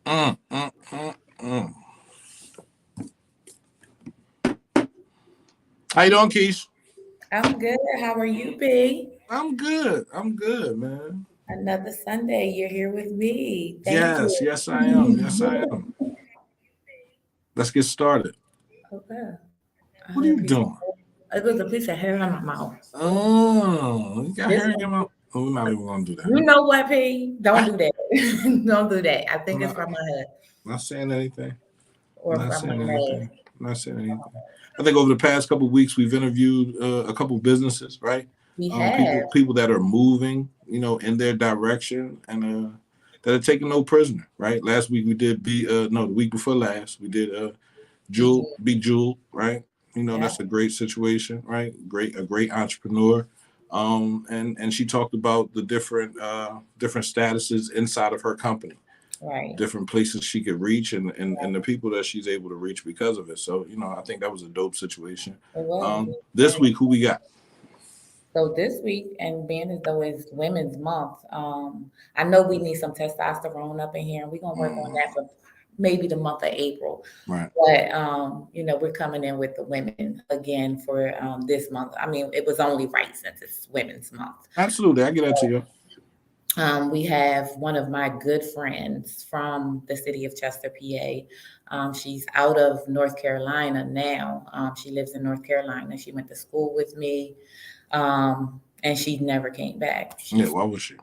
Mm, mm, mm, mm. How you doing, Keish? I'm good. How are you, B? I'm good. I'm good, man. Another Sunday, you're here with me. Thank Yes, you. yes, I am. Yes, I am. Let's get started. Okay. I What are heard a you piece of doing? it was a piece of hair in my mouth. Oh, you got This hair in one. your mouth. Oh, we're not even gonna do that. You know what, P? Don't I, do that. Don't do that. I I'm think it's not, from my head not saying anything. I'm or not from my saying nose. anything. I'm not saying anything. I think over the past couple of weeks, we've interviewed a couple businesses, right? We have. People that are moving, in their direction and that are taking no prisoner, right? Last week we did the week before last we did Jewel, BG. be Jewel, right? Yeah. That's a great situation, right? A great entrepreneur. And she talked about the different statuses inside of her company, Right. different places she could reach, and the people that she's able to reach because of it. So, I think that was a dope situation. It was. This week, who we got? So this week, and being as though it's Women's Month, I know we need some testosterone up in here, and we're gonna work on that Mm, for maybe the month of April. right. But we're coming in with the women again for this month. I mean, it was only right since it's Women's Month. Absolutely. I get that to you. We have one of my good friends from the city of Chester, PA. She's out of North Carolina now. She lives in North Carolina. She went to school with me, and she never came back. Yeah, why was she?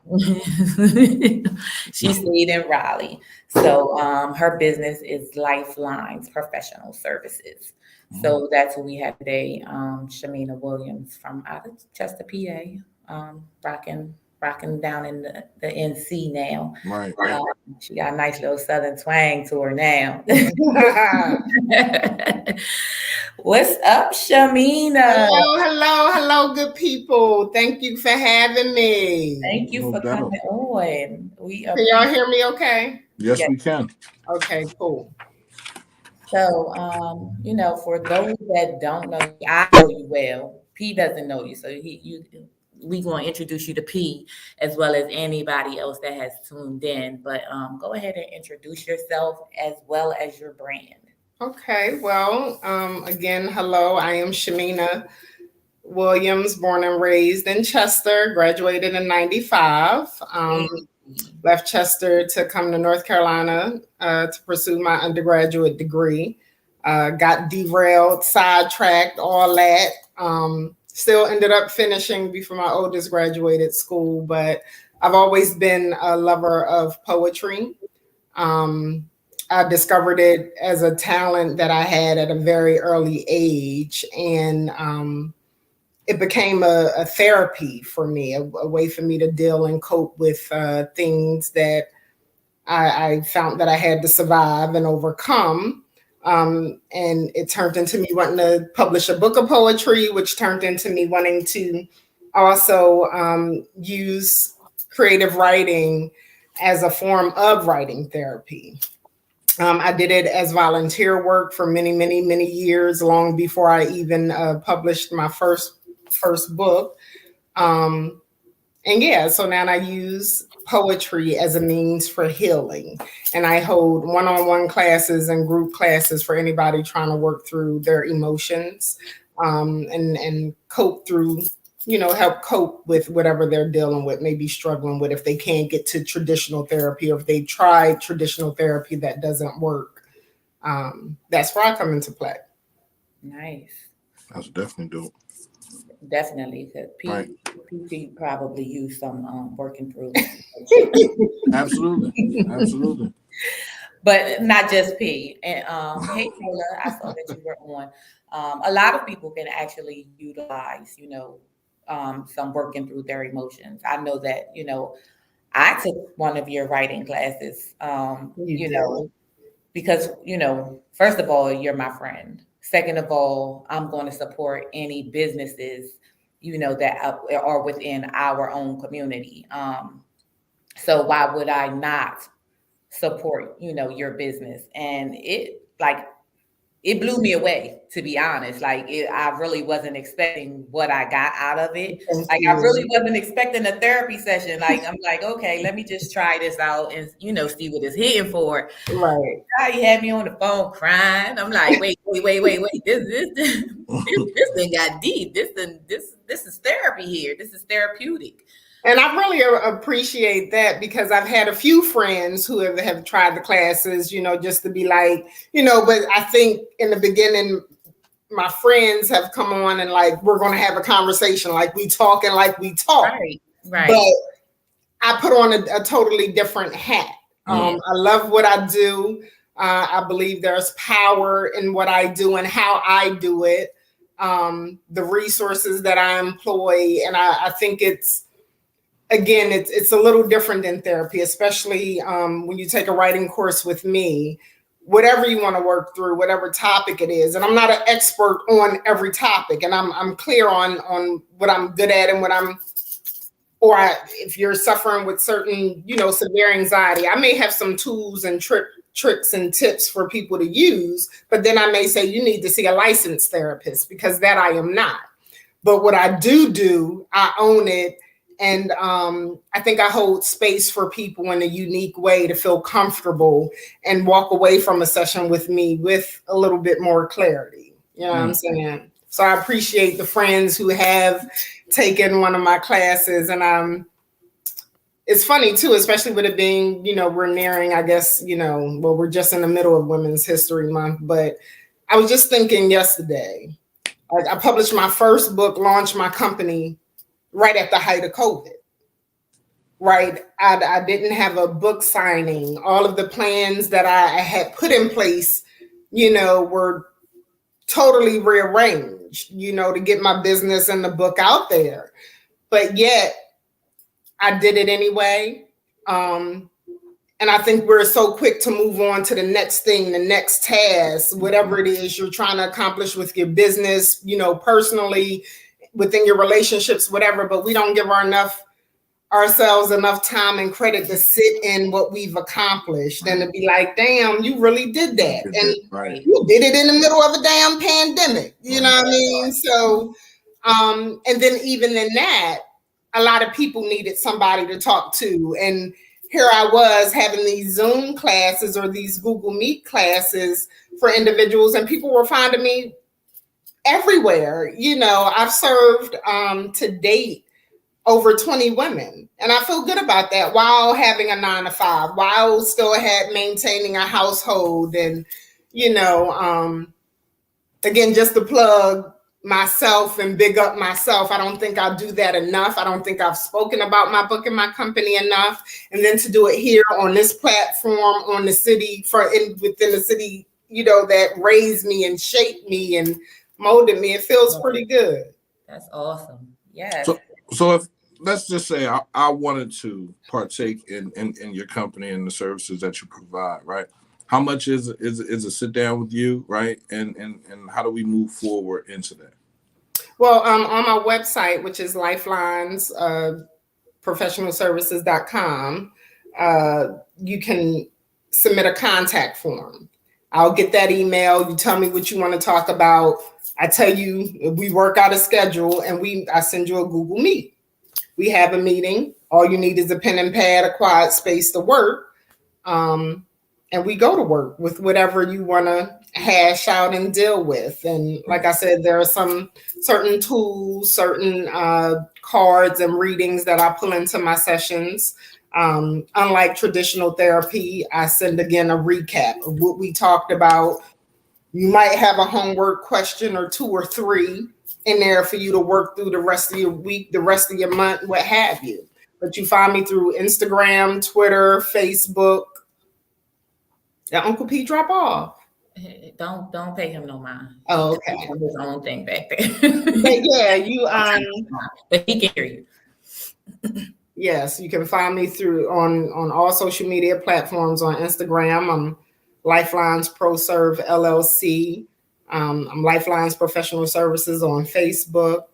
She stayed in Raleigh. So her business is Lifelines Professional Services. Mm, So that's who we have today. Shamina Williams from out of Chester, PA, rocking down in the NC now. right. Um, she got a nice little southern twang to her now. What's up, Shamina? Hello, hello, hello, good people. Thank you for having me. Thank you No for doubt. coming on. We Can y'all appreciate hear me okay? Yes, it. we can. Okay, cool. So, for those that don't know you, I know you well. P doesn't know you, so we going to introduce you to P as well as anybody else that has tuned in. But go ahead and introduce yourself as well as your brand. Okay, well, again, hello. I am Shamina Williams, born and raised in Chester, graduated in 95. Hey. Left Chester to come to North Carolina to pursue my undergraduate degree. Got derailed, sidetracked, all that. Still ended up finishing before my oldest graduated school, but I've always been a lover of poetry. Um, I discovered it as a talent that I had at a very early age, and it became a therapy for me, a way for me to deal and cope with things that I found that I had to survive and overcome. And it turned into me wanting to publish a book of poetry, which turned into me wanting to also use creative writing as a form of writing therapy. I did it as volunteer work for many, many, many years, long before I even published my first book. Um, and yeah, so now I use poetry as a means for healing. And I hold one on one classes and group classes for anybody trying to work through their emotions and cope through, help cope with whatever they're dealing with, maybe struggling with if they can't get to traditional therapy or if they tried traditional therapy that doesn't work. That's where I come into play. Nice. That's definitely dope. Definitely. Because Right. P probably used some working through. Absolutely. Absolutely. But not just P. And hey Taylor, I saw that you were on. A lot of people can actually utilize, some working through their emotions. I know that, I took one of your writing classes, You did. because, first of all, you're my friend. Second of all, I'm going to support any businesses, that are within our own community. So why would I not support, your business? And it like it blew me away, to be honest. Like I really wasn't expecting what I got out of it. Thank Like I really you. wasn't expecting a therapy session. Like I'm like, okay, let me just try this out and see what it's hitting for. Right. He had me on the phone crying. I'm like, wait. This thing got deep. This is therapy here. This is therapeutic. And I really appreciate that, because I've had a few friends who have tried the classes, just to be like, but I think in the beginning, my friends have come on and like, we're going to have a conversation, like we talk. Right. But I put on a totally different hat. I love what I do. I believe there's power in what I do and how I do it. The resources that I employ. And I think it's a little different than therapy, especially when you take a writing course with me. Whatever you want to work through, whatever topic it is. And I'm not an expert on every topic, and I'm clear on what I'm good at and if you're suffering with certain, severe anxiety, I may have some tools and tricks and tips for people to use, but then I may say you need to see a licensed therapist, because that I am not. But what I do, I own it. And I think I hold space for people in a unique way to feel comfortable and walk away from a session with me with a little bit more clarity. You know what I'm saying? So I appreciate the friends who have taken one of my classes. And it's funny too, especially with it being, we're nearing, I guess, we're just in the middle of Women's History Month. But I was just thinking yesterday, I published my first book, launched my company right at the height of COVID, right? I didn't have a book signing. All of the plans that I had put in place, were totally rearranged, to get my business and the book out there. But yet I did it anyway. And I think we're so quick to move on to the next thing, the next task, whatever it is you're trying to accomplish with your business, personally, within your relationships, whatever, but we don't give ourselves enough time and credit to sit in what we've accomplished and to be like, damn, you really did that. And you did it in the middle of a damn pandemic, you know what I mean? So, and then even in that, a lot of people needed somebody to talk to. And here I was having these Zoom classes or these Google Meet classes for individuals, and people were finding me everywhere. I've served to date over 20 women, and I feel good about that, while having a 9-to-5, while still maintaining a household. And again, just to plug myself and big up myself, I don't think I do that enough. I don't think I've spoken about my book and my company enough. And then to do it here on this platform, on the city, within the city, that raised me and shaped me and molded me, it feels pretty good. That's awesome. Yeah. So if, let's just say I wanted to partake in your company and the services that you provide, right? How much is a sit down with you, right? And how do we move forward into that? Well, on my website, which is Lifelines professionalservices.com, you can submit a contact form. I'll get that email. You tell me what you want to talk about. I tell you, we work out a schedule, and I send you a Google Meet. We have a meeting. All you need is a pen and pad, a quiet space to work. And we go to work with whatever you want to hash out and deal with. And like I said, there are some certain tools, certain cards and readings that I pull into my sessions. Unlike traditional therapy, I send again a recap of what we talked about. You might have a homework question or 2 or 3 in there for you to work through the rest of your week, the rest of your month, what have you. But you find me through Instagram, Twitter, Facebook. Did Uncle P drop off? Don't pay him no mind. Oh, okay. He's on his own thing back there. But yeah, you but he can hear you. Yes, you can find me on all social media platforms. On Instagram, I'm Lifelines Pro Serve LLC. I'm Lifelines Professional Services on Facebook.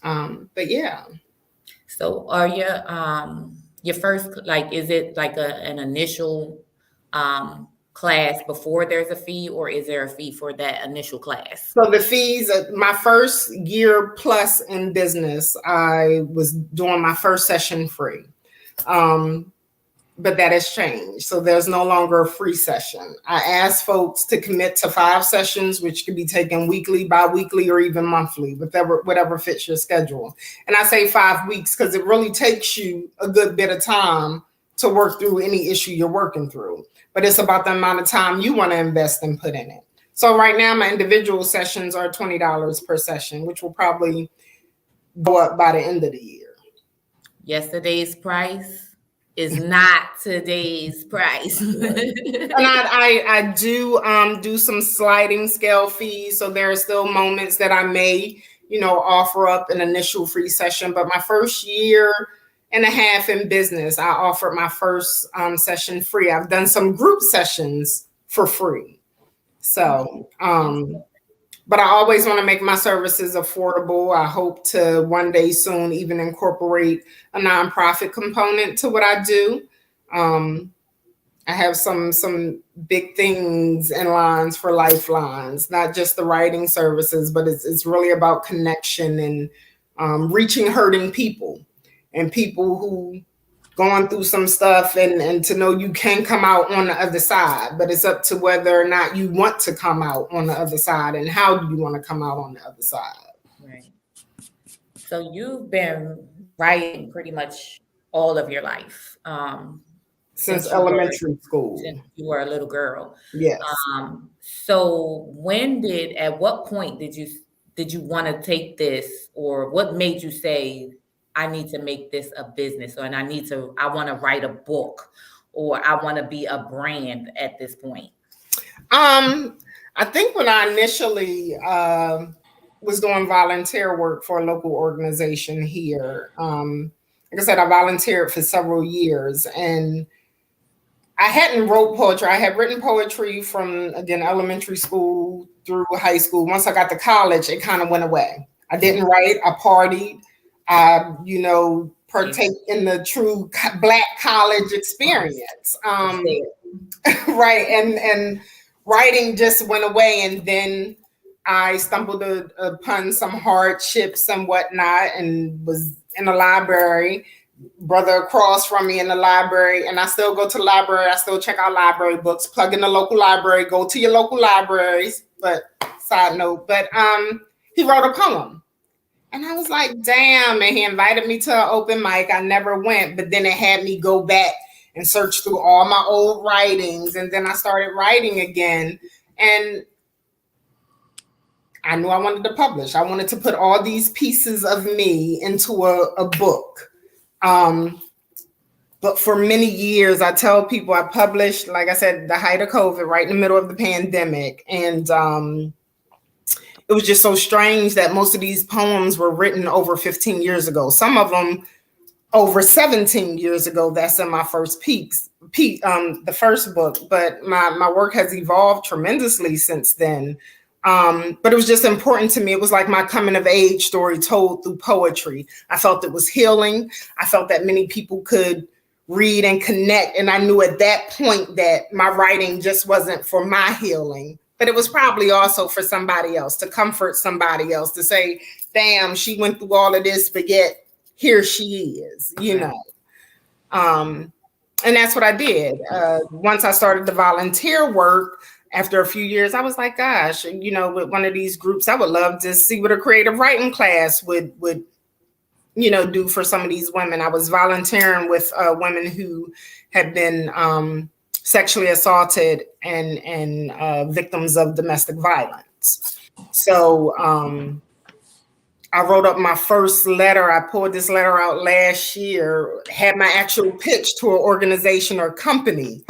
But yeah. So are your first, like, is it like an initial class before there's a fee, or is there a fee for that initial class? So the fees, my first year plus in business, I was doing my first session free. But that has changed. So there's no longer a free session. I ask folks to commit to 5 sessions, which could be taken weekly, bi-weekly, or even monthly, whatever fits your schedule. And I say 5 weeks because it really takes you a good bit of time to work through any issue you're working through. But it's about the amount of time you want to invest and put in it. So right now, my individual sessions are $20 per session, which will probably go up by the end of the year. Yesterday's price is not today's price. And I do some sliding scale fees. So there are still moments that I may, offer up an initial free session. But my first year and a half in business, I offered my first session free. I've done some group sessions for free. So, but I always want to make my services affordable. I hope to one day soon even incorporate a nonprofit component to what I do. I have some big things in lines for Lifelines, not just the writing services, but it's really about connection and reaching hurting people and people who going through some stuff and to know you can come out on the other side, but it's up to whether or not you want to come out on the other side and how do you want to come out on the other side. Right. So you've been writing pretty much all of your life. Since elementary school. Since you were a little girl. Yes. So at what point did you want to take this, or what made you say, I need to make this a business, and I want to write a book, or I want to be a brand at this point? I think when I initially was doing volunteer work for a local organization here, like I said, I volunteered for several years, and I hadn't wrote poetry. I had written poetry from, again, elementary school through high school. Once I got to college, it kind of went away. I didn't write. I partied. I, partake in the true Black college experience. Right. And writing just went away. And then I stumbled upon some hardships and whatnot, and was in a library, brother across from me in the library. And I still go to the library. I still check out library books, plug in the local library, go to your local libraries. But side note, he wrote a poem. And I was like, damn, and he invited me to an open mic. I never went, but then it had me go back and search through all my old writings. And then I started writing again. And I knew I wanted to publish. I wanted to put all these pieces of me into a book. But for many years, I tell people I published, like I said, the height of COVID, right in the middle of the pandemic. And it was just so strange that most of these poems were written over 15 years ago. Some of them over 17 years ago. That's in my first the first book. But my work has evolved tremendously since then. But it was just important to me. It was like my coming of age story told through poetry. I felt it was healing. I felt that many people could read and connect. And I knew at that point that my writing just wasn't for my healing, but it was probably also for somebody else, to comfort somebody else, to say, damn, she went through all of this, but yet here she is, And that's what I did. Once I started the volunteer work, after a few years, I was like, gosh, with one of these groups, I would love to see what a creative writing class would do for some of these women. I was volunteering with women who had been sexually assaulted and victims of domestic violence. So I wrote up my first letter. I pulled this letter out last year, had my actual pitch to an organization or company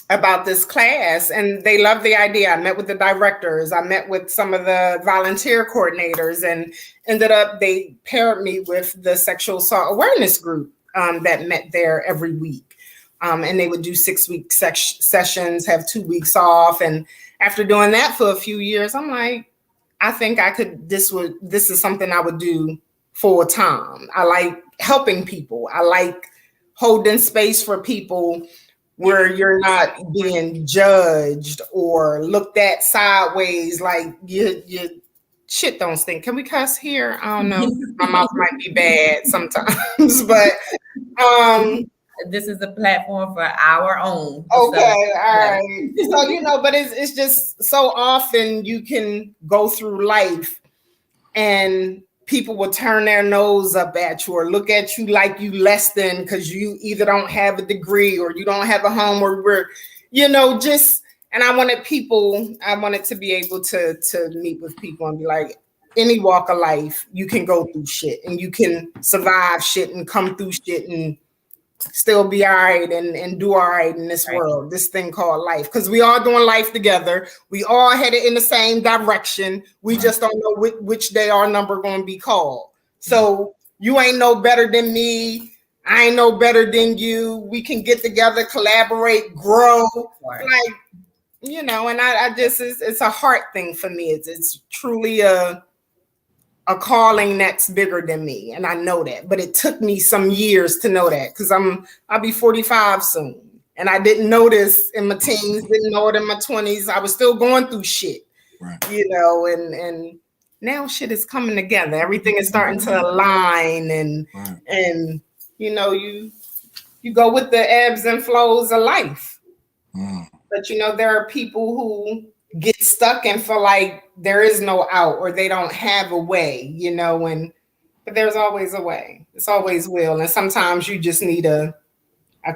about this class, and they loved the idea. I met with the directors. I met with some of the volunteer coordinators, and ended up they paired me with the sexual assault awareness group that met there every week. And they would do 6-week sessions, have 2 weeks off. And after doing that for a few years, I'm like, I think I could, this is something I would do full time. I like helping people. I like holding space for people where you're not being judged or looked at sideways like you shit don't stink. Can we cuss here? I don't know. My mouth might be bad sometimes, but this is a platform for our own. Okay, all right. So, but it's just so often you can go through life and people will turn their nose up at you or look at you like you less than because you either don't have a degree or you don't have a home or and I wanted to be able to meet with people and be like, any walk of life, you can go through shit and you can survive shit and come through shit and still be all right and do all right in this world, this thing called life. Because we all doing life together. We all headed in the same direction. We just don't know which day our number going to be called. So you ain't no better than me. I ain't no better than you. We can get together, collaborate, grow. And I just, it's a heart thing for me. It's truly a calling that's bigger than me. And I know that, but it took me some years to know that because I'll be 45 soon. And I didn't know this in my teens, didn't know it in my 20s. I was still going through shit, and now shit is coming together. Everything is starting to align and you go with the ebbs and flows of life. But there are people who get stuck and feel like there is no out or they don't have a way, but there's always a way. It's always will. And sometimes you just need a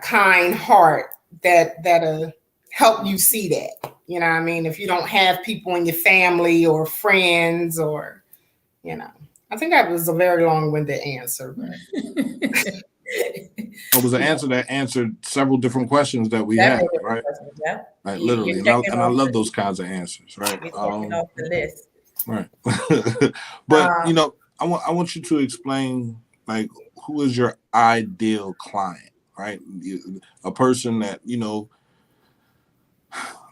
kind heart that'll help you see that. You know what I mean? If you don't have people in your family or friends or, I think that was a very long-winded answer. It was an answer that answered several different questions that we had, right? Like literally, and I love those kinds of answers, right? Off the list. Right. But I want you to explain like who is your ideal client, right? A person that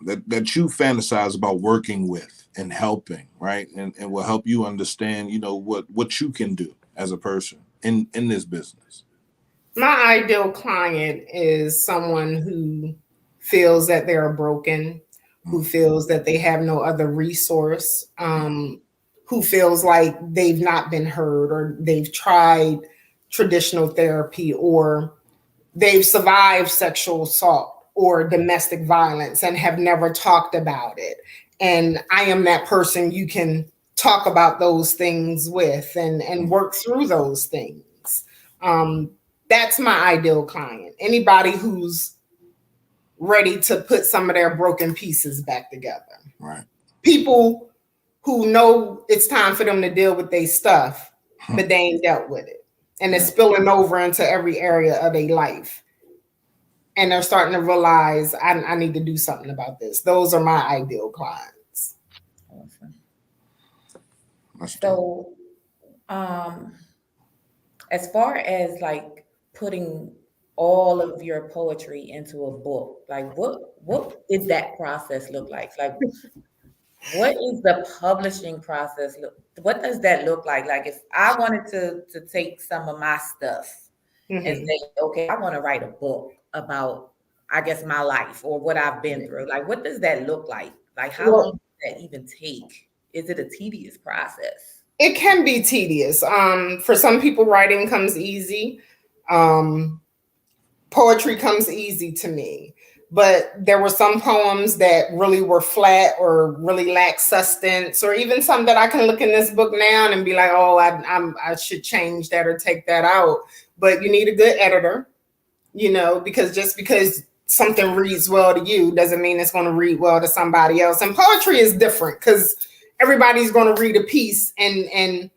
that you fantasize about working with and helping, right? And will help you understand, what you can do as a person in this business. My ideal client is someone who feels that they're broken, who feels that they have no other resource, who feels like they've not been heard or they've tried traditional therapy or they've survived sexual assault or domestic violence and have never talked about it. And I am that person you can talk about those things with and work through those things. That's my ideal client. Anybody who's ready to put some of their broken pieces back together. Right. People who know it's time for them to deal with their stuff, but they ain't dealt with it. And it's spilling over into every area of their life. And they're starting to realize, I need to do something about this. Those are my ideal clients. Awesome. So, as far as like putting all of your poetry into a book, like what did that process look like? Like, what is the publishing process? What does that look like? Like, if I wanted to take some of my stuff and say, okay, I want to write a book about, I guess, my life or what I've been through. Like, what does that look like? Like, how long does that even take? Is it a tedious process? It can be tedious. For some people, writing comes easy. Poetry comes easy to me. But there were some poems that really were flat or really lacked substance, or even some that I can look in this book now and be like, oh, I should change that or take that out. But you need a good editor, because just because something reads well to you doesn't mean it's going to read well to somebody else. And poetry is different because everybody's going to read a piece and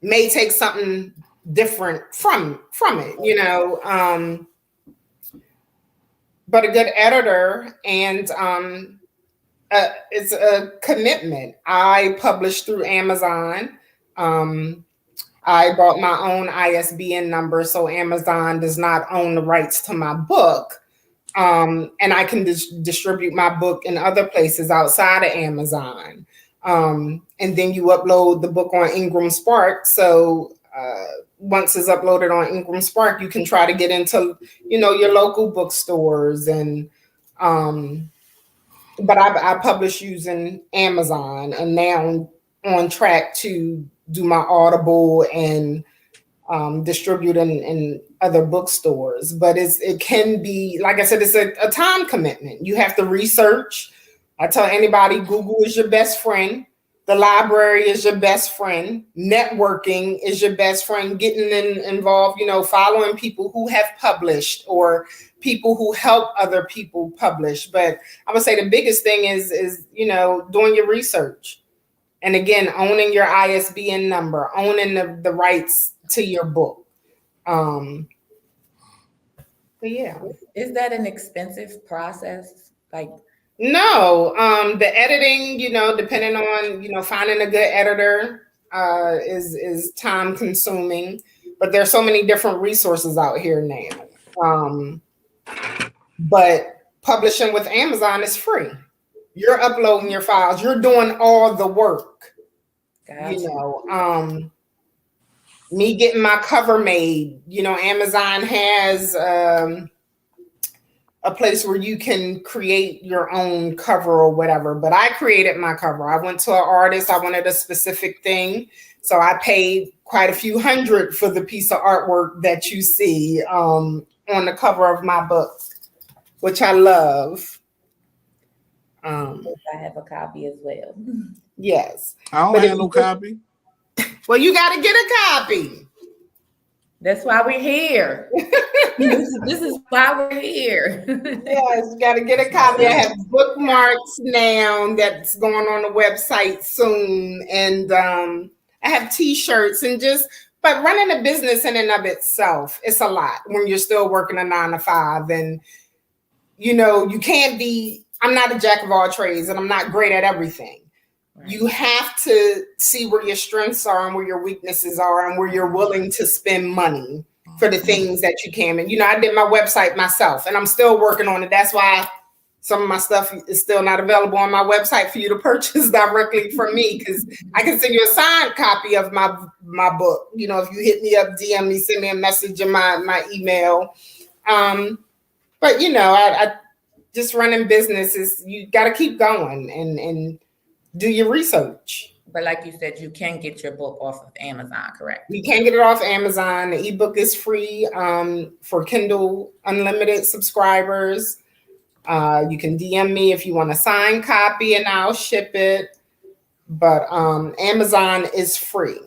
may take something different from it, But a good editor and it's a commitment. I published through Amazon. I bought my own ISBN number, so Amazon does not own the rights to my book. And I can distribute my book in other places outside of Amazon. And then you upload the book on Ingram Spark. So once it's uploaded on Ingram Spark, you can try to get into, your local bookstores and but I publish using Amazon, and now I'm on track to do my Audible and distribute in other bookstores. But it can be, like I said, it's a time commitment. You have to research. I tell anybody, Google is your best friend. The library is your best friend. Networking is your best friend. Getting involved, following people who have published or people who help other people publish. But I would say the biggest thing is doing your research. And again, owning your ISBN number, owning the rights to your book. But yeah. Is that an expensive process? Like, no, the editing, depending on, finding a good editor is time consuming, but there's so many different resources out here now. But publishing with Amazon is free. You're uploading your files. You're doing all the work. gotcha. Me getting my cover made, Amazon has a place where you can create your own cover or whatever. But I created my cover. I went to an artist. I wanted a specific thing. So I paid quite a few $100 for the piece of artwork that you see on the cover of my book, which I love. I have a copy as well. Yes. I don't have no copy. Well, you got to get a copy. That's why we're here. this is why we're here. Yes, you got to get a copy. I have bookmarks now that's going on the website soon. And I have T-shirts but running a business in and of itself, it's a lot when you're still working a 9 to 5. And, you can't be, I'm not a jack of all trades and I'm not great at everything. Right. You have to see where your strengths are and where your weaknesses are and where you're willing to spend money for the things that you can. And, I did my website myself and I'm still working on it. That's why some of my stuff is still not available on my website for you to purchase directly from me, because I can send you a signed copy of my book. If you hit me up, DM me, send me a message in my email. But, I just running businesses, you got to keep going and do your research. But like you said, you can get your book off of Amazon, correct? You can get it off Amazon. The ebook is free for Kindle Unlimited subscribers. You can DM me if you want a signed copy and I'll ship it. But Amazon is free.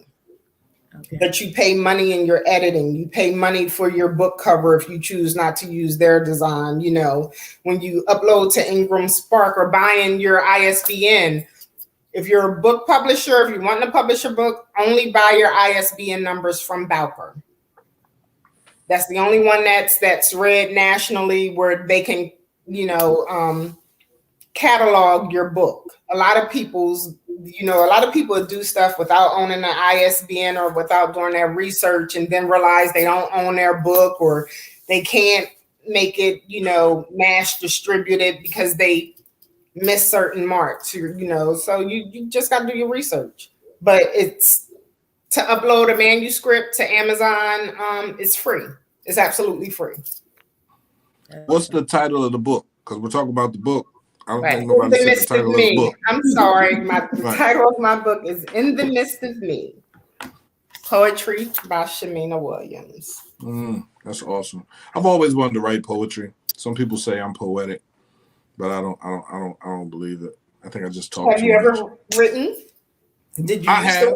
Okay. But you pay money in your editing. You pay money for your book cover if you choose not to use their design. When you upload to Ingram Spark or buying your ISBN, if you're a book publisher, if you want to publish a book, only buy your ISBN numbers from Bowker. That's the only one that's read nationally where they can, catalog your book. A lot of people do stuff without owning an ISBN or without doing their research and then realize they don't own their book or they can't make it, mass distributed because they miss certain marks, so you just got to do your research. But it's to upload a manuscript to Amazon, it's free. It's absolutely free. What's the title of the book? Because we're talking about the book. I don't think In nobody the said the Midst of title of the Me. book. I'm sorry. The title of my book is In the Midst of Me. Poetry by Shamina Williams. That's awesome. I've always wanted to write poetry. Some people say I'm poetic, but I don't believe it. I think I just talk. Have you ever written? Did you? I have.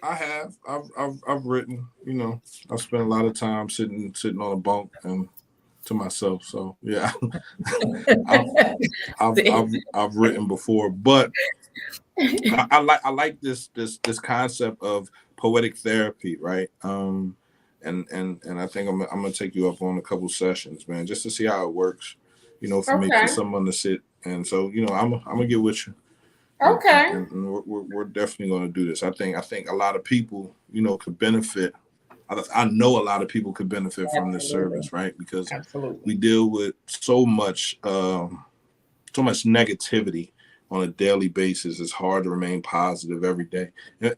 I have. I've written. I've spent a lot of time sitting on a bunk and to myself. So yeah, I've written before, but I like this concept of poetic therapy, right? And I think I'm gonna take you up on a couple sessions, man, just to see how it works. For me, for someone to sit, and so I'm gonna get with you. Okay. And we're definitely gonna do this. I think a lot of people, could benefit. I know a lot of people could benefit from this service, right? Because we deal with so much negativity on a daily basis. It's hard to remain positive every day.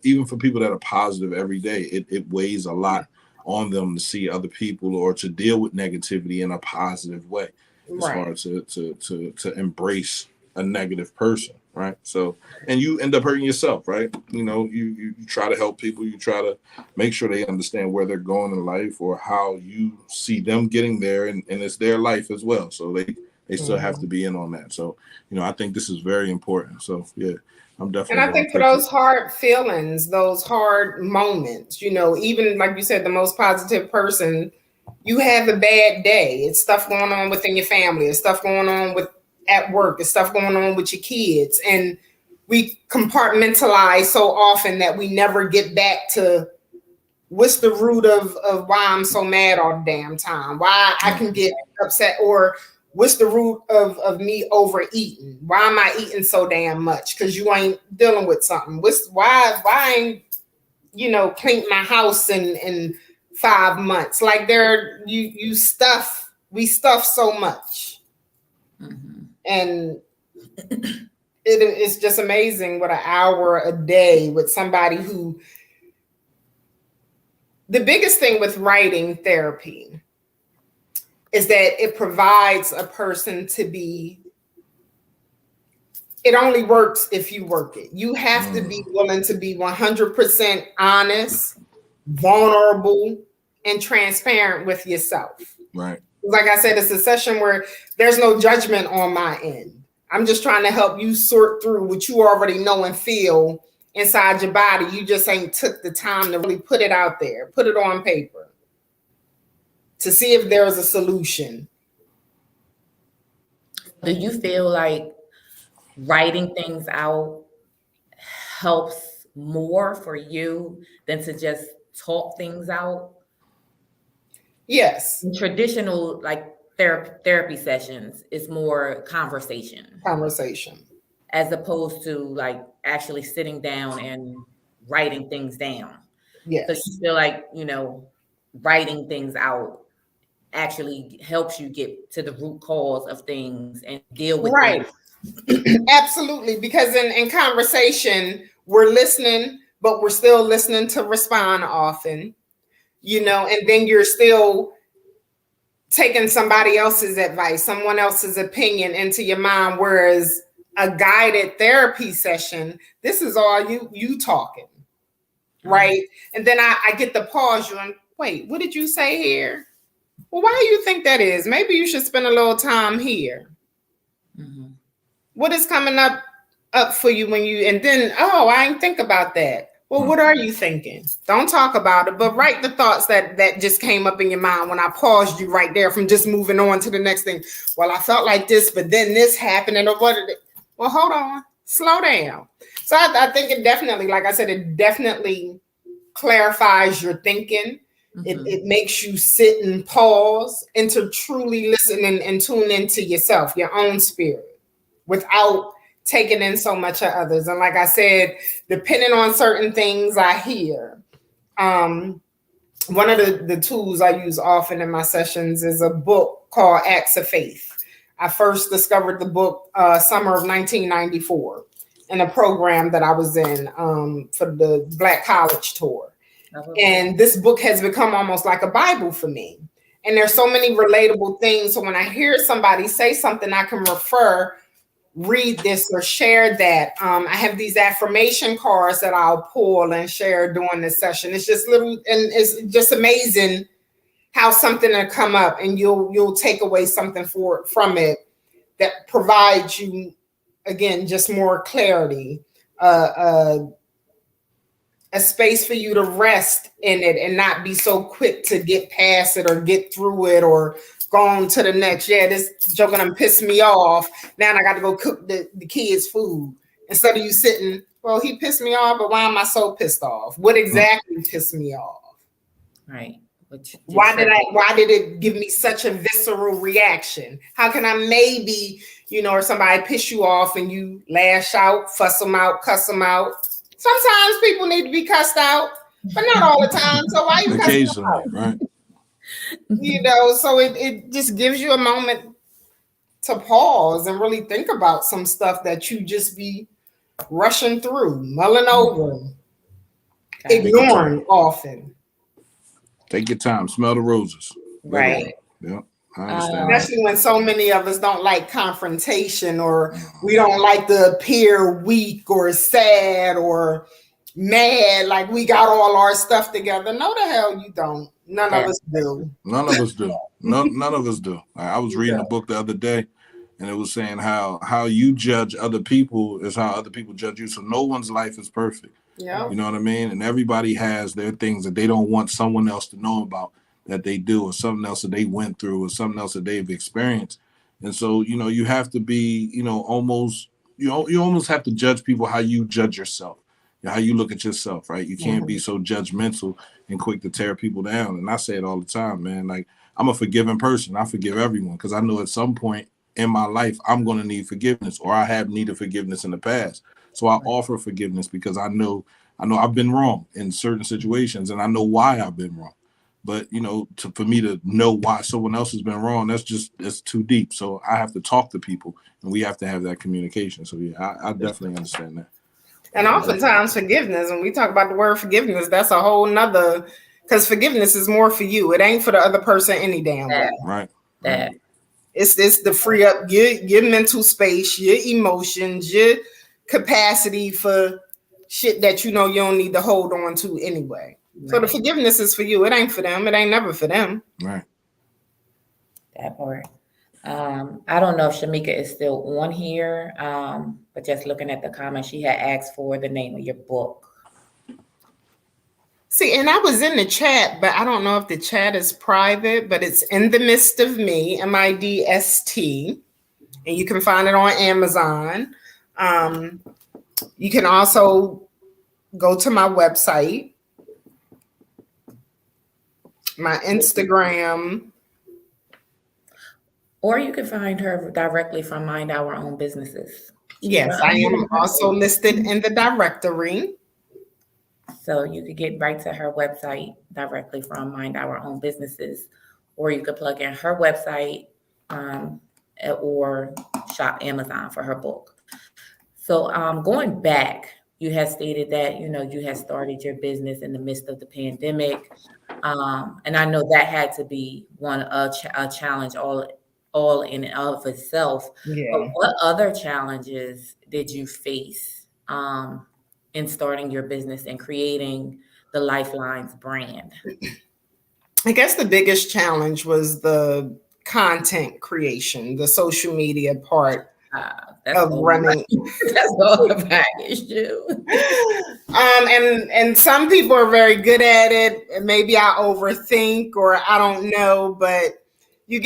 Even for people that are positive every day, it weighs a lot on them to see other people or to deal with negativity in a positive way. It's Right. hard to embrace a negative person, right? So, and you end up hurting yourself, right? You know, you try to help people, you try to make sure they understand where they're going in life or how you see them getting there, and it's their life as well. So they still have to be in on that. So, you know, I think this is very important. So yeah, I'm definitely. And I think for those hard feelings, those hard moments, you know, even like you said, the most positive person, you have a bad day. It's stuff going on within your family. It's stuff going on with at work. It's stuff going on with your kids. And we compartmentalize so often that we never get back to what's the root of why I'm so mad all the damn time, why I can get upset, or what's the root of me overeating? Why am I eating so damn much? Because you ain't dealing with something. Why I ain't, you know, cleaned my house in 5 months? Like we stuff so much. Mm-hmm. And it's just amazing what an hour a day with somebody who, the biggest thing with writing therapy is that it provides a person to be, it only works if you work it. You have to be willing to be 100% honest, vulnerable, and transparent with yourself. Right. Like I said, it's a session where there's no judgment on my end. I'm just trying to help you sort through what you already know and feel inside your body. You just ain't took the time to really put it out there, put it on paper to see if there's a solution. Do you feel like writing things out helps more for you than to just talk things out? Yes. In traditional like therapy sessions is more conversation as opposed to like actually sitting down and writing things down. Yes. So you feel like, you know, writing things out actually helps you get to the root cause of things and deal with right. Absolutely. Because in conversation, we're listening, but we're still listening to respond often, you know, and then you're still taking somebody else's advice, someone else's opinion into your mind. Whereas a guided therapy session, this is all you talking, right? And then I get to pause you and wait, what did you say here? Well, why do you think that is? Maybe you should spend a little time here. Mm-hmm. What is coming up for you when you, and then, oh, I didn't think about that. Well, what are you thinking? Don't talk about it, but write the thoughts that just came up in your mind when I paused you right there from just moving on to the next thing. Well, I felt like this, but then this happened, and what did it? Well, hold on, slow down. So I think it definitely, like I said, it definitely clarifies your thinking. Mm-hmm. It makes you sit and pause and to truly listen and tune into yourself, your own spirit, without taking in so much of others. And like I said, depending on certain things I hear, one of the tools I use often in my sessions is a book called Acts of Faith. I first discovered the book summer of 1994 in a program that I was in for the Black College Tour. And this book has become almost like a Bible for me. And there's so many relatable things. So when I hear somebody say something, I can read this or share that. I have these affirmation cards that I'll pull and share during this session. It's just little, and it's just amazing how something will come up and you'll take away something from it that provides you, again, just more clarity, a space for you to rest in it and not be so quick to get past it or get through it or go on to the next. Yeah, this joke done pissed me off. Now I got to go cook the kids' food. Instead of you sitting, well, he pissed me off, but why am I so pissed off? What exactly pissed me off? Right. Why did it give me such a visceral reaction? How can I maybe, you know, or somebody piss you off and you lash out, fuss them out, cuss them out? Sometimes people need to be cussed out, but not all the time. So why you cussing them out? Right? You know, so it just gives you a moment to pause and really think about some stuff that you just be rushing through, mulling over, ignoring often. Take your time. Smell the roses. Right. Yeah, I understand. Especially when so many of us don't like confrontation, or we don't like to appear weak or sad or mad, like we got all our stuff together. No, the hell you don't. None of us do. None of us do. None of us do. I was reading a book the other day, and it was saying how you judge other people is how other people judge you. So no one's life is perfect. Yeah. You know what I mean? And everybody has their things that they don't want someone else to know about that they do, or something else that they went through, or something else that they've experienced. And so, you have to be, almost, you almost have to judge people how you judge yourself, how you look at yourself, right? You can't be so judgmental and quick to tear people down. And I say it all the time, man. Like, I'm a forgiving person. I forgive everyone because I know at some point in my life, I'm going to need forgiveness, or I have needed forgiveness in the past. So I offer forgiveness because I know I've been wrong in certain situations, and I know why I've been wrong. But for me to know why someone else has been wrong, that's too deep. So I have to talk to people, and we have to have that communication. So yeah, I definitely understand that. And oftentimes forgiveness, when we talk about the word forgiveness, that's a whole nother, because forgiveness is more for you. It ain't for the other person any damn way. Right. That. It's to free up your mental space, your emotions, your capacity for shit that you don't need to hold on to anyway. Right. So the forgiveness is for you. It ain't for them. It ain't never for them. Right. That part. I don't know if Shamika is still on here, but just looking at the comments, she had asked for the name of your book. See, and I was in the chat, but I don't know if the chat is private, but it's In the Midst of Me, MIDST, and you can find it on Amazon. You can also go to my website, my Instagram. Or you can find her directly from Mind Our Own Businesses. Yes, I am also listed in the directory. So you could get right to her website directly from Mind Our Own Businesses, or you could plug in her website or shop Amazon for her book. So going back, you had stated that, you had started your business in the midst of the pandemic. And I know that had to be a challenge all in and of itself. Yeah. But what other challenges did you face in starting your business and creating the Lifelines brand? I guess the biggest challenge was the content creation, the social media part of running. That's all the package too. And some people are very good at it. And maybe I overthink, or I don't know, but you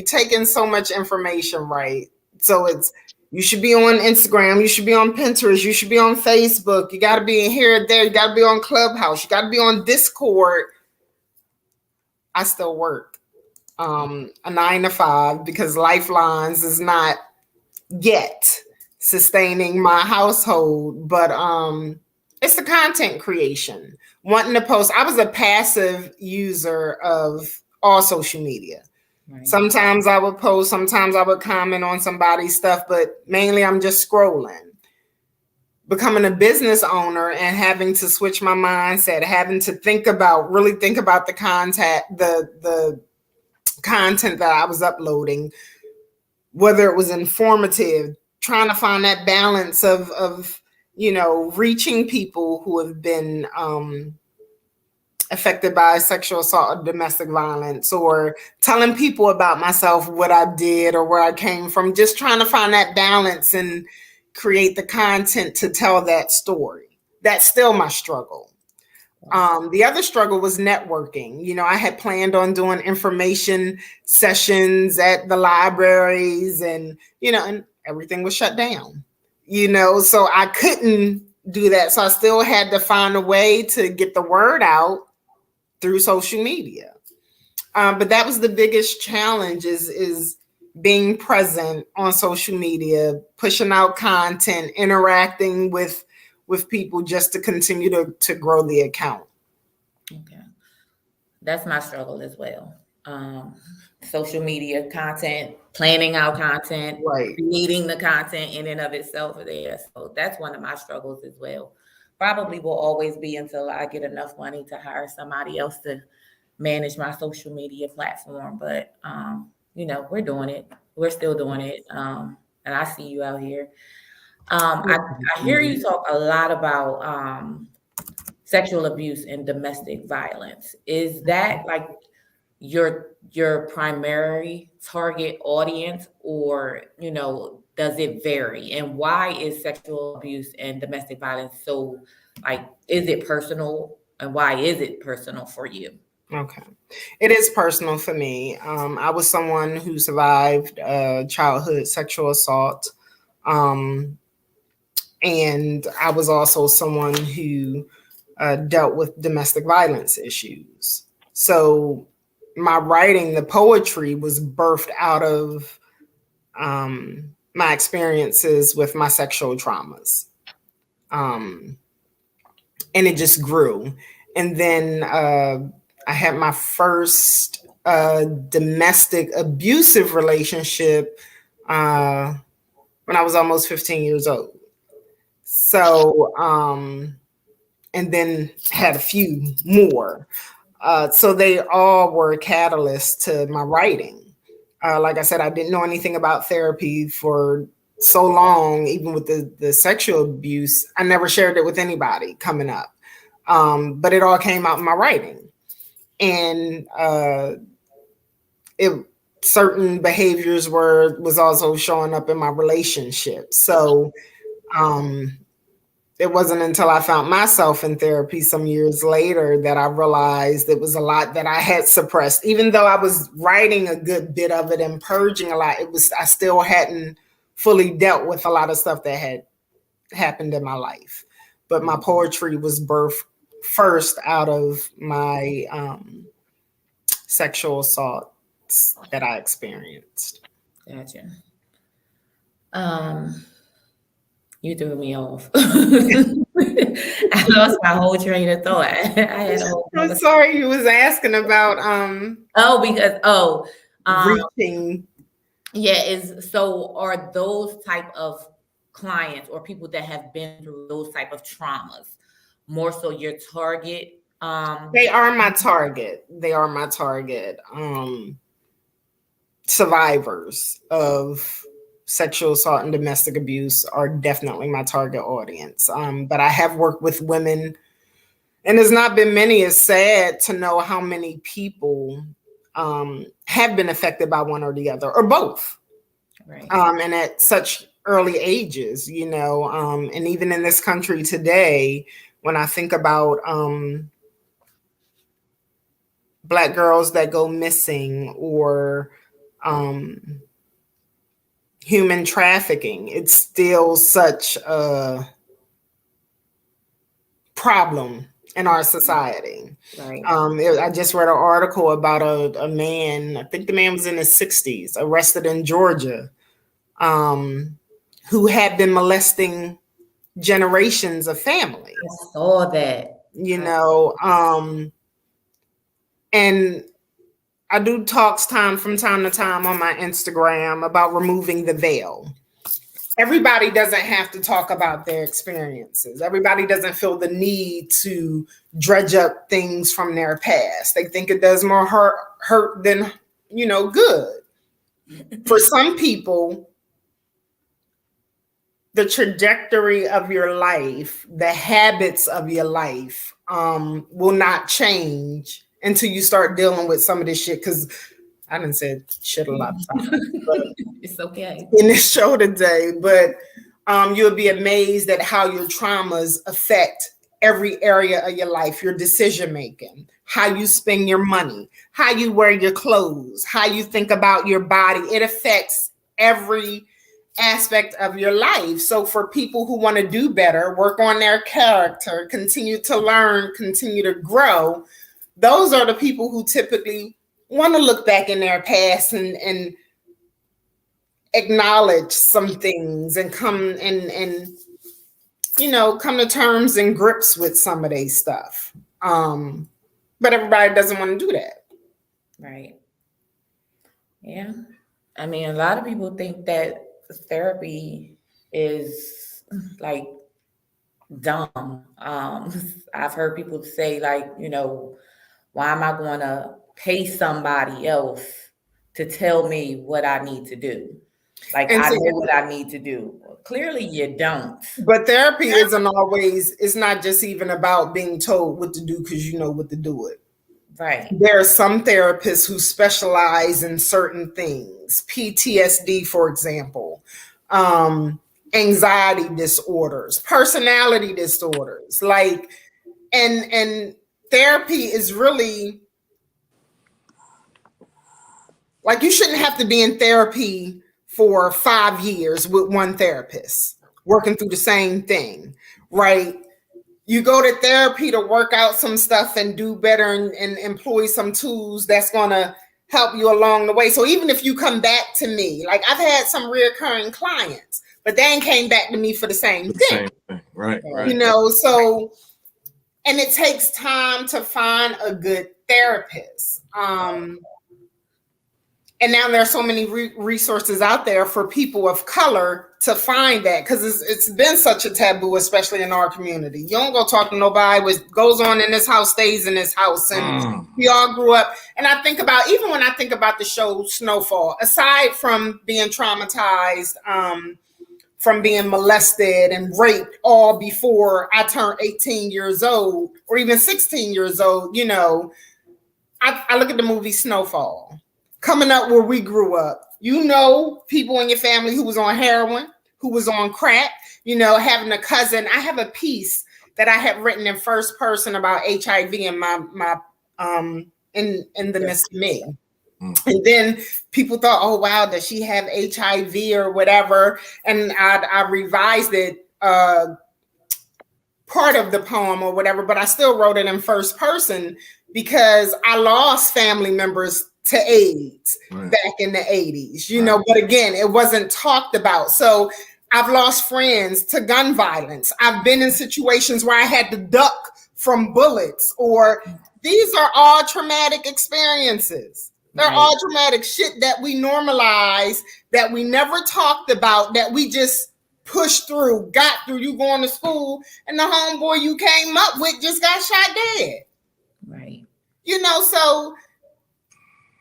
take in so much information, right? So you should be on Instagram, you should be on Pinterest, you should be on Facebook, you got to be in here and there, you got to be on Clubhouse, you got to be on Discord. I still work a 9-to-5 because Lifelines is not yet sustaining my household, but it's the content creation, wanting to post. I was a passive user of all social media. Right. Sometimes I would post, sometimes I would comment on somebody's stuff, but mainly I'm just scrolling. Becoming a business owner and having to switch my mindset, having to really think about the content that I was uploading, whether it was informative, trying to find that balance of reaching people who have been affected by sexual assault or domestic violence, or telling people about myself, what I did or where I came from, just trying to find that balance and create the content to tell that story. That's still my struggle. The other struggle was networking. I had planned on doing information sessions at the libraries and everything was shut down, so I couldn't do that. So I still had to find a way to get the word out through social media. But that was the biggest challenge is being present on social media, pushing out content, interacting with people just to continue to grow the account. Okay. That's my struggle as well. Social media content, planning out content, right, creating the content in and of itself there. So that's one of my struggles as well. Probably will always be until I get enough money to hire somebody else to manage my social media platform. But we're doing it. We're still doing it. And I see you out here. I hear you talk a lot about sexual abuse and domestic violence. Is that like your primary target audience, or does it vary? And why is sexual abuse and domestic violence so, like, is it personal, and why is it personal for you? Okay. It is personal for me. I was someone who survived childhood sexual assault. And I was also someone who dealt with domestic violence issues. So my writing, the poetry, was birthed out of my experiences with my sexual traumas. And it just grew. And then I had my first domestic abusive relationship when I was almost 15 years old. So, and then had a few more. So they all were catalysts to my writing. Like I said, I didn't know anything about therapy for so long, even with the sexual abuse. I never shared it with anybody coming up. But it all came out in my writing. And certain behaviors was also showing up in my relationship. So it wasn't until I found myself in therapy some years later that I realized it was a lot that I had suppressed. Even though I was writing a good bit of it and purging a lot, I still hadn't fully dealt with a lot of stuff that had happened in my life. But my poetry was birthed first out of my sexual assaults that I experienced. Gotcha. You threw me off. I lost my whole train of thought. I had a whole I'm sorry, you was asking about reaching. So are those type of clients or people that have been through those type of traumas more so your target? They are my target. Survivors of sexual assault and domestic abuse are definitely my target audience. But I have worked with women, and there's not been many. It's sad to know how many people have been affected by one or the other, or both. Right. And at such early ages, and even in this country today, when I think about Black girls that go missing, or human trafficking, it's still such a problem in our society. Right. I just read an article about a man, I think the man was in his 60s, arrested in Georgia, who had been molesting generations of families. I saw that. And I do talks from time to time on my Instagram about removing the veil. Everybody doesn't have to talk about their experiences. Everybody doesn't feel the need to dredge up things from their past. They think it does more hurt than, good. For some people, the trajectory of your life, the habits of your life will not change until you start dealing with some of this shit. Because I done said shit a lot of times. But it's okay. In this show today, but you'll be amazed at how your traumas affect every area of your life, your decision making, how you spend your money, how you wear your clothes, how you think about your body. It affects every aspect of your life. So for people who want to do better, work on their character, continue to learn, continue to grow, those are the people who typically want to look back in their past and acknowledge some things and come come to terms and grips with some of their stuff. But everybody doesn't want to do that. Right. Yeah. I mean, a lot of people think that therapy is like dumb. I've heard people say, like, Why am I going to pay somebody else to tell me what I need to do? Like, And I so, know what I need to do. Clearly, you don't. but therapy isn't always, it's not just even about being told what to do because you know what to do it. Right. There are some therapists who specialize in certain things, PTSD, for example, anxiety disorders, personality disorders, like, and therapy is really like, you shouldn't have to be in therapy for 5 years with one therapist working through the same thing, right? You go to therapy to work out some stuff and do better and employ some tools that's going to help you along the way. So even if you come back to me, like, I've had some reoccurring clients, but they ain't came back to me for the same thing. Same thing. Right. You know, so, and it takes time to find a good therapist. And now there are so many resources out there for people of color to find that, because it's been such a taboo, especially in our community. You don't go talk to nobody. What goes on in this house stays in this house. And we all grew up. And I think about, even when I think about the show Snowfall, aside from being traumatized, from being molested and raped all before I turned 18 years old or even 16 years old, you know, I look at the movie Snowfall. Coming up where we grew up, you know, people in your family who was on heroin, who was on crack, you know, having a cousin. I have a piece that I had written in first person about HIV in my in the midst of me. And then people thought, oh wow, does she have HIV or whatever? And I revised it, part of the poem or whatever, but I still wrote it in first person because I lost family members to AIDS back in the 80s, you know, but again, it wasn't talked about. So I've lost friends to gun violence. I've been in situations where I had to duck from bullets, or these are all traumatic experiences. They're all traumatic shit that we normalize, that we never talked about, that we just pushed through, got through. You going to school and the homeboy you came up with just got shot dead. Right. You know, so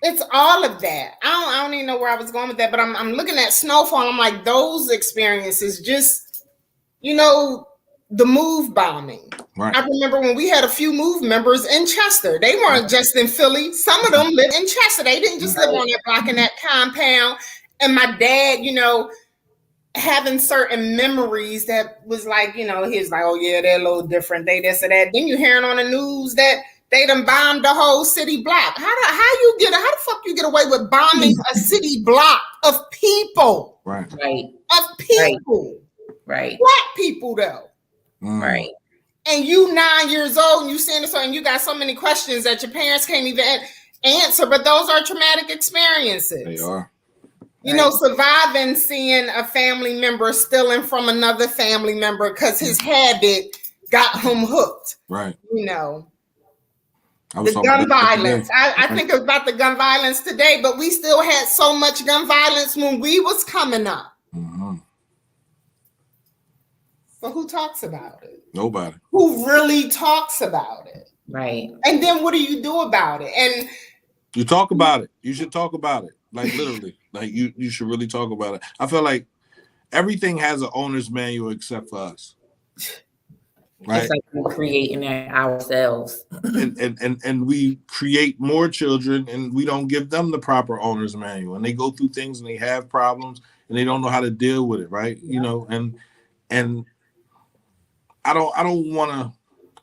it's all of that. I don't even know where I was going with that, but I'm looking at Snowfall. I'm like, those experiences, just, you know, the MOVE bombing. Right. I remember when we had a few MOVE members in Chester. They weren't just in Philly. Some of them lived in Chester. They didn't just live on that block in that compound. And my dad, you know, having certain memories that was like, you know, he was like, oh yeah, they're a little different. They this or that. Then you hearing on the news that they done bombed the whole city block. How the fuck you get away with bombing a city block of people? Right. Of people. Right. Black people though. Right. And you 9 years old and you seeing this and you got so many questions that your parents can't even answer, but those are traumatic experiences. They are. You know, surviving seeing a family member stealing from another family member because his habit got him hooked. Right. You know. The gun violence. I think about the gun violence today, but we still had so much gun violence when we was coming up. Mm-hmm. But who talks about it? Nobody. Who really talks about it? Right. And then what do you do about it? And you talk about it. You should talk about it. Like literally. Like you should really talk about it. I feel like everything has an owner's manual except for us. Right. It's like we're creating it ourselves. and we create more children and we don't give them the proper owner's manual. And they go through things and they have problems and they don't know how to deal with it, right? You know, and I don't want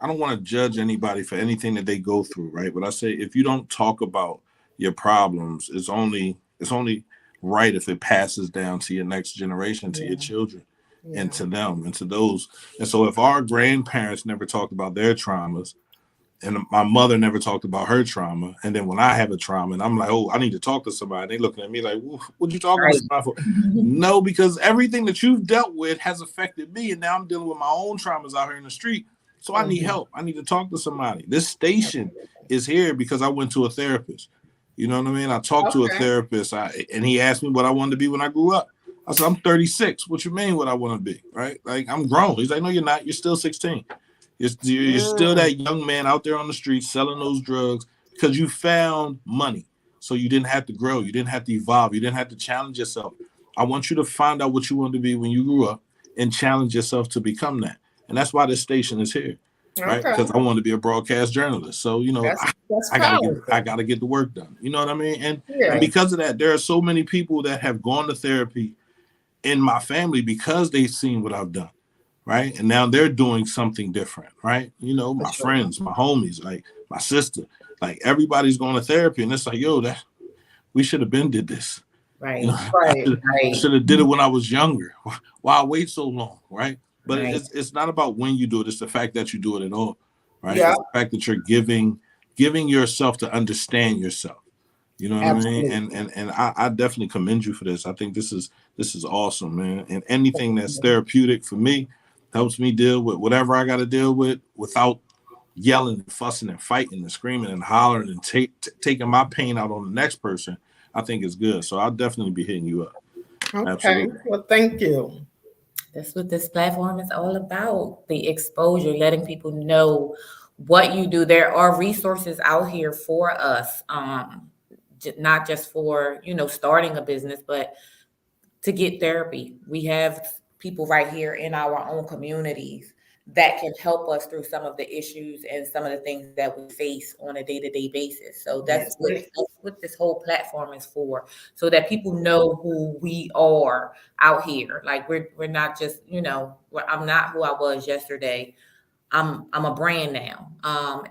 to judge anybody for anything that they go through, right? But I say if you don't talk about your problems, it's only right if it passes down to your next generation, to your children. And to them and to those. And so if our grandparents never talked about their traumas and my mother never talked about her trauma, and then when I have a trauma and I'm like, oh, I need to talk to somebody, they looking at me like, what you talking about for? No, because everything that you've dealt with has affected me, and now I'm dealing with my own traumas out here in the street. So I need help. I need to talk to somebody. This station is here because I went to a therapist. You know what I mean? I talked to a therapist and he asked me what I wanted to be when I grew up. I said, I'm 36. What you mean what I want to be, right? Like, I'm grown. He's like, no, you're not. You're still 16. You're still that young man out there on the street selling those drugs, because you found money. So you didn't have to grow. You didn't have to evolve. You didn't have to challenge yourself. I want you to find out what you wanted to be when you grew up and challenge yourself to become that. And that's why this station is here, right? Okay. Because I want to be a broadcast journalist. So, you know, That's I gotta get the work done. You know what I mean? And because of that, there are so many people that have gone to therapy in my family because they've seen what I've done, right? And now they're doing something different, right? You know, my friends, my homies, like my sister, like everybody's going to therapy, and it's like, yo, that we should have been did this. Right. You know, Right. I should have did it when I was younger. Why wait so long, right? But Right. it's not about when you do it; it's the fact that you do it at all, right? Yeah. It's the fact that you're giving yourself to understand yourself. You know what Absolutely. I mean? And I definitely commend you for this. I think this is awesome, man. And anything that's therapeutic for me helps me deal with whatever I got to deal with without yelling and fussing and fighting and screaming and hollering and taking my pain out on the next person. I think it's good. So I'll definitely be hitting you up. Okay. Absolutely. Well, thank you. That's what this platform is all about. The exposure, letting people know what you do. There are resources out here for us, not just for, you know, starting a business, but to get therapy. We have people right here in our own communities that can help us through some of the issues and some of the things that we face on a day-to-day basis. So that's what this whole platform is for, so that people know who we are out here. Like we're not just, you know, I'm not who I was yesterday. I'm a brand now.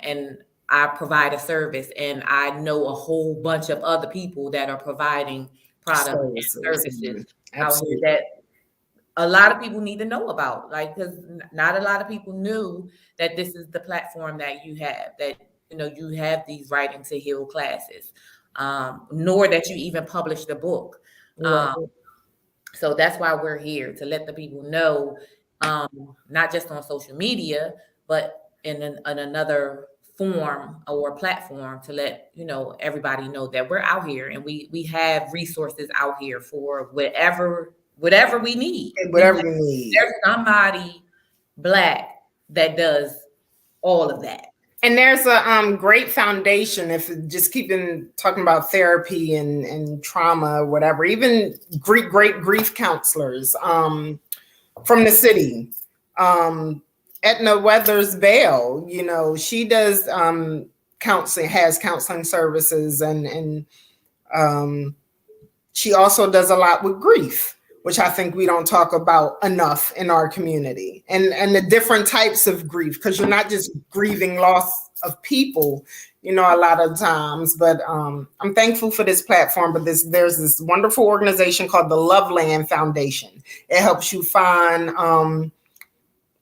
And I provide a service, and I know a whole bunch of other people that are providing products and services out here that a lot of people need to know about, like, because not a lot of people knew that this is the platform that you have, that, you know, you have these Writing to Heal classes, nor that you even published a book. So that's why we're here, to let the people know, not just on social media, but in another form or platform, to let, you know, everybody know that we're out here and we have resources out here for whatever we need. Whatever we need. There's somebody Black that does all of that. And there's a great foundation, if just talking about therapy and trauma, whatever, even great grief counselors from the city. Etna Weathers Bale, you know, she does has counseling services, and she also does a lot with grief, which I think we don't talk about enough in our community, and the different types of grief, because you're not just grieving loss of people, you know, a lot of times. But I'm thankful for this platform. But there's this wonderful organization called the Loveland Foundation. It helps you find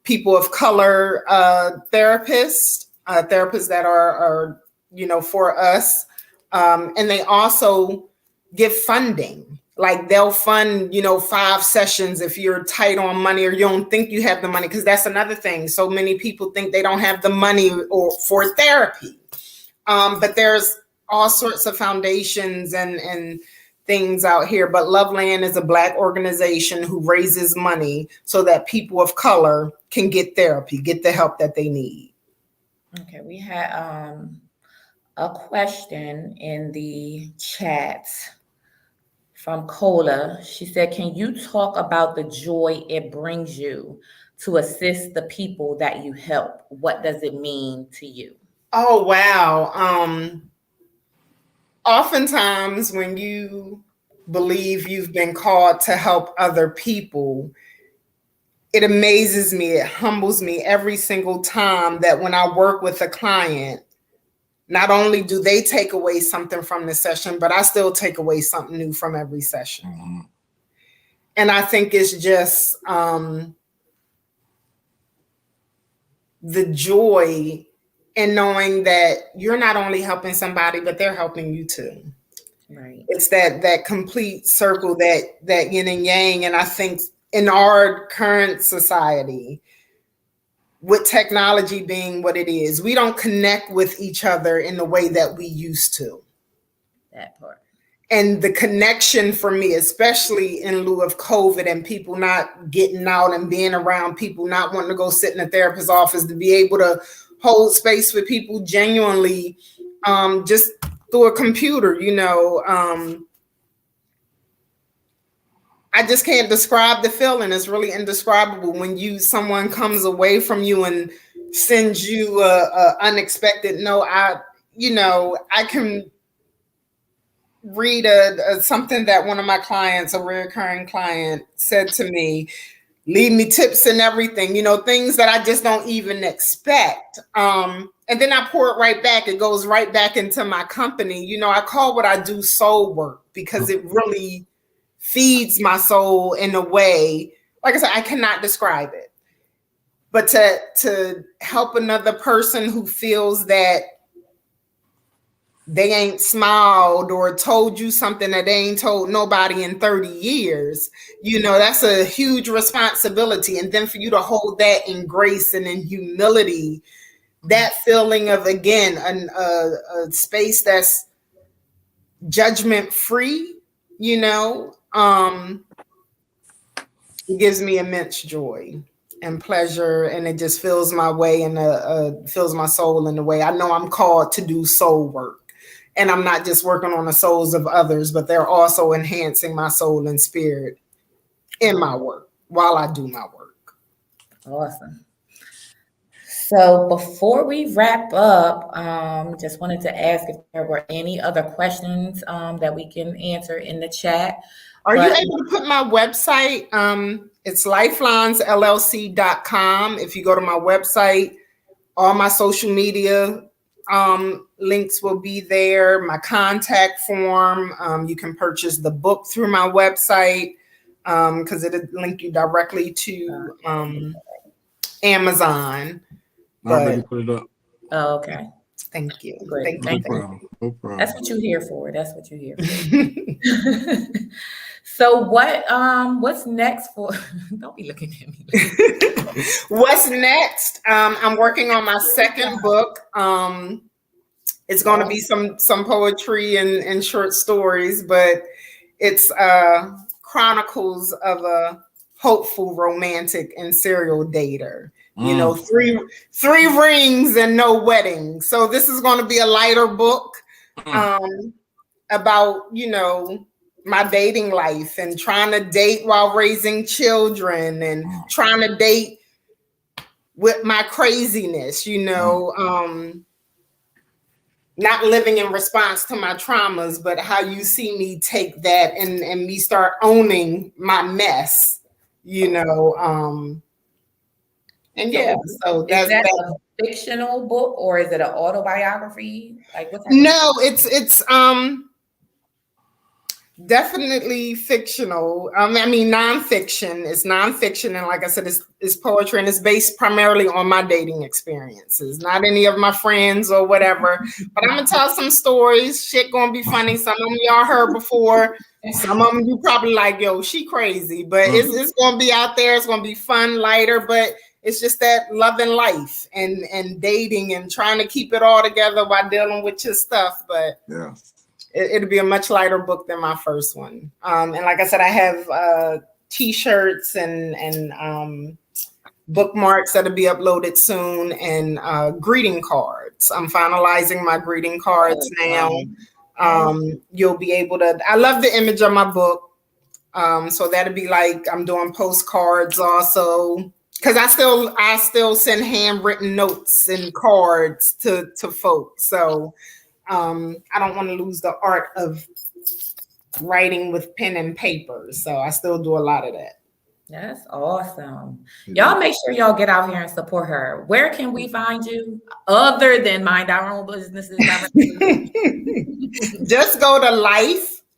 people of color therapists that are, you know, for us, and they also give funding. Like they'll fund, you know, 5 sessions if you're tight on money or you don't think you have the money, because that's another thing. So many people think they don't have the money for therapy. But there's all sorts of foundations and things out here. But Loveland is a Black organization who raises money so that people of color can get therapy, get the help that they need. Okay, we had a question in the chat from Cola. She said, can you talk about the joy it brings you to assist the people that you help? What does it mean to you? Oh, wow. Oftentimes when you believe you've been called to help other people, it amazes me, it humbles me every single time that when I work with a client, not only do they take away something from the session, but I still take away something new from every session. Mm-hmm. And I think it's just the joy in knowing that you're not only helping somebody, but they're helping you too. Right. It's that complete circle, that yin and yang. And I think in our current society, with technology being what it is, we don't connect with each other in the way that we used to. That part. And the connection for me, especially in lieu of COVID and people not getting out and being around people, not wanting to go sit in a therapist's office, to be able to hold space with people genuinely just through a computer, I just can't describe the feeling. It's really indescribable when someone comes away from you and sends you a unexpected note. I can read something that one of my clients, a recurring client, said to me. Leave me tips and everything, things that I just don't even expect. And then I pour it right back. It goes right back into my company. I call what I do soul work because it really feeds my soul in a way, like I said, I cannot describe it. But to help another person who feels that they ain't smiled or told you something that they ain't told nobody in 30 years, that's a huge responsibility. And then for you to hold that in grace and in humility, that feeling of, again, a space that's judgment free, it gives me immense joy and pleasure, and it just fills my way and fills my soul in a way. I know I'm called to do soul work. And I'm not just working on the souls of others, but they're also enhancing my soul and spirit in my work while I do my work. Awesome. So before we wrap up, just wanted to ask if there were any other questions that we can answer in the chat. Are you able to put my website? It's lifelines.llc.com. If you go to my website, all my social media links will be there. My contact form. You can purchase the book through my website because it'll link you directly to Amazon. I already put it up. Oh, okay. Thank you. Great. Thank you. No problem. That's what you're here for. That's what you're here for. So what's next for? Don't be looking at me. What's next? I'm working on my second book. It's going to be some poetry and short stories, but it's chronicles of a hopeful, romantic, and serial dater. Three rings and no wedding. So this is going to be a lighter book about my dating life and trying to date while raising children and trying to date with my craziness, not living in response to my traumas, but how you see me take that and me start owning my mess, and yeah, so that's a fictional book or is it an autobiography? Like what's No, it's definitely fictional. Nonfiction. It's nonfiction, and like I said, it's poetry, and it's based primarily on my dating experiences, not any of my friends or whatever. But I'm gonna tell some stories. Shit gonna be funny. Some of them y'all heard before. Some of them you probably like, yo, she crazy. But it's gonna be out there. It's gonna be fun, lighter, but it's just that loving life and dating and trying to keep it all together while dealing with your stuff. But yeah. It'll be a much lighter book than my first one. And like I said, I have T-shirts and bookmarks that'll be uploaded soon and greeting cards. I'm finalizing my greeting cards now. You'll be able to, I love the image of my book. So that'll be like, I'm doing postcards also. Because I still send handwritten notes and cards to folks. So I don't want to lose the art of writing with pen and paper. So I still do a lot of that. That's awesome. Y'all make sure y'all get out here and support her. Where can we find you other than Mind Our Own Businesses? Just go to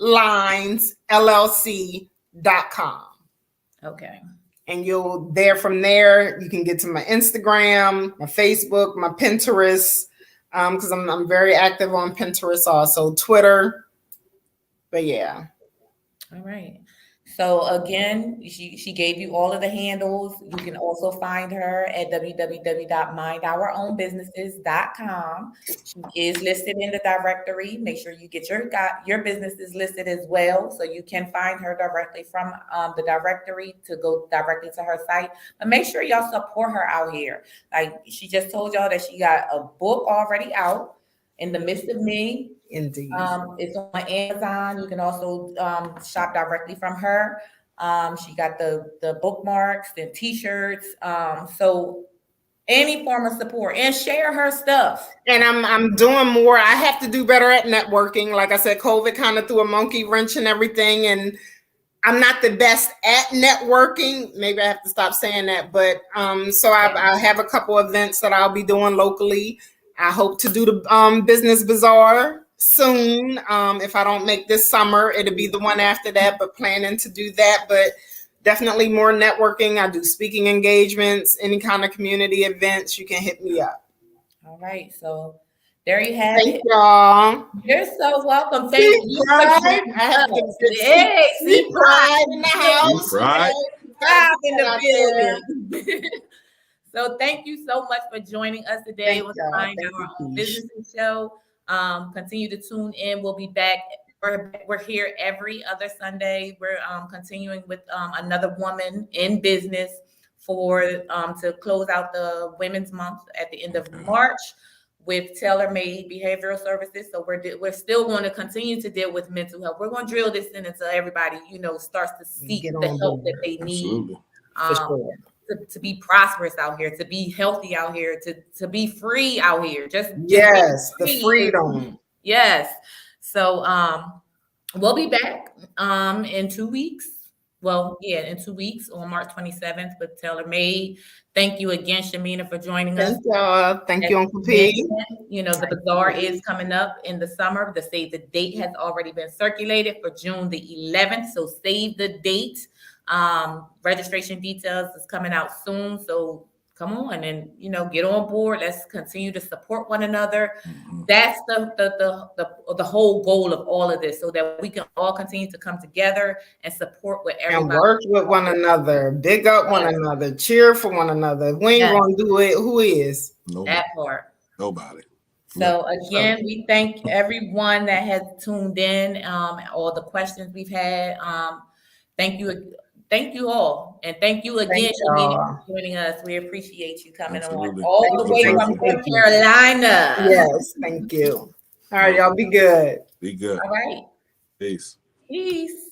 lifelinesllc.com. Okay. And from there, you can get to my Instagram, my Facebook, my Pinterest, because I'm very active on Pinterest, also Twitter. But yeah. All right. So again, she gave you all of the handles. You can also find her at www.mindourownbusinesses.com. She is listed in the directory. Make sure you get your businesses listed as well, so you can find her directly from the directory to go directly to her site. But make sure y'all support her out here. Like she just told y'all that she got a book already out. In the Midst of Me. Indeed. It's on Amazon. You can also shop directly from her. She got the bookmarks and t-shirts. So any form of support, and share her stuff. And I'm doing more. I have to do better at networking. Like I said, COVID kind of threw a monkey wrench in everything, and I'm not the best at networking. Maybe I have to stop saying that. But so I have a couple events that I'll be doing locally. I hope to do the business bazaar soon. If I don't make this summer, it'll be the one after that, but planning to do that. But definitely more networking. I do speaking engagements, any kind of community events. You can hit me up. All right. So there you have Thank it. y'all. You're so welcome. Thank you. I have to see pride in the house. Pride. Pride in the building. So thank you so much for joining us today on the Find Our Own Business Show. Continue to tune in. We'll be back. We're here every other Sunday. We're continuing with another woman in business for to close out the Women's Month at the end of March with tailor-made behavioral services. So we're still going to continue to deal with mental health. We're going to drill this in until everybody, starts to seek the help that they need. Absolutely. To be prosperous out here, to be healthy out here, to be free out here. Yes, the freedom. Yes. So we'll be back in 2 weeks. Well, yeah, in 2 weeks on March 27th with Tailor Made. Thank you again, Shamina, for joining us. Thank y'all. Thank you, Uncle P. The bazaar is coming up in the summer. The date has already been circulated for June the 11th. So save the date. Registration details is coming out soon. So come on and get on board. Let's continue to support one another. Mm-hmm. That's the whole goal of all of this, so that we can all continue to come together and support with everybody. And work with one another, big up one another, cheer for one another. If we ain't gonna do it, who is? Nobody. That part. Nobody. So again, we thank everyone that has tuned in, all the questions we've had. Thank you all. And thank you again, Shamina, for joining us. We appreciate you coming on all the way from North Carolina. Yes, thank you. All right, y'all be good. Be good. All right. Peace. Peace.